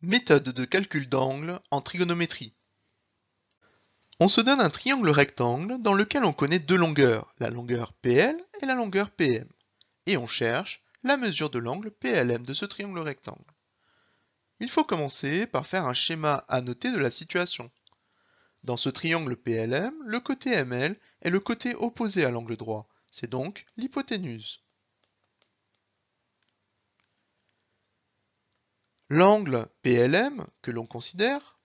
Méthode de calcul d'angle en trigonométrie. On se donne un triangle rectangle dans lequel on connaît deux longueurs, la longueur PL et la longueur PM, et on cherche la mesure de l'angle PLM de ce triangle rectangle. Il faut commencer par faire un schéma annoté de la situation. Dans ce triangle PLM, le côté ML est le côté opposé à l'angle droit, c'est donc l'hypoténuse. L'angle PLM, que l'on considère,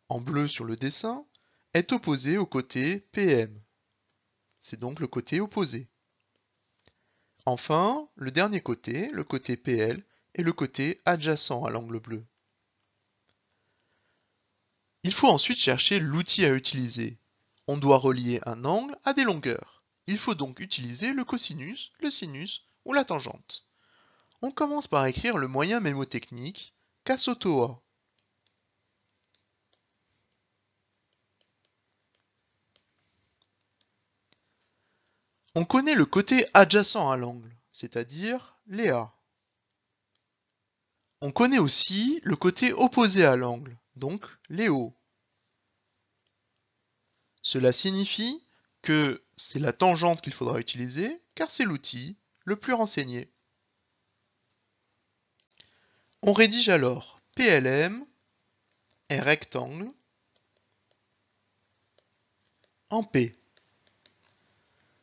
en bleu sur le dessin, est opposé au côté PM. C'est donc le côté opposé. Enfin, le dernier côté, le côté PL, est le côté adjacent à l'angle bleu. Il faut ensuite chercher l'outil à utiliser. On doit relier un angle à des longueurs. Il faut donc utiliser le cosinus, le sinus ou la tangente. On commence par écrire le moyen mémotechnique K-SOTO-A. On connaît le côté adjacent à l'angle, c'est-à-dire les A. On connaît aussi le côté opposé à l'angle, donc les O. Cela signifie que c'est la tangente qu'il faudra utiliser, car c'est l'outil le plus renseigné. On rédige alors PLM est rectangle en P.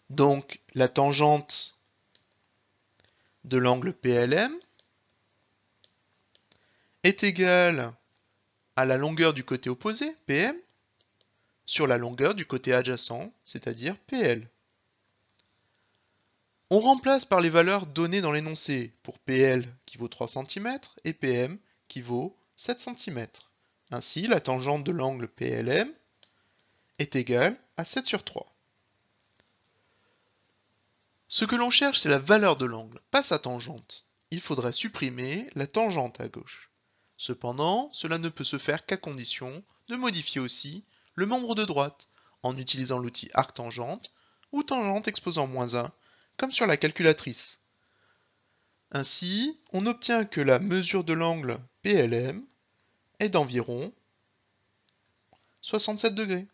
Donc la tangente de l'angle PLM est égale à la longueur du côté opposé, PM, sur la longueur du côté adjacent, c'est-à-dire PL. On remplace par les valeurs données dans l'énoncé pour PL qui vaut 3 cm et PM qui vaut 7 cm. Ainsi, la tangente de l'angle PLM est égale à 7 sur 3. Ce que l'on cherche, c'est la valeur de l'angle, pas sa tangente. Il faudrait supprimer la tangente à gauche. Cependant, cela ne peut se faire qu'à condition de modifier aussi le membre de droite, en utilisant l'outil arc-tangente ou tangente exposant -1, comme sur la calculatrice. Ainsi, on obtient que la mesure de l'angle PLM est d'environ 67 degrés.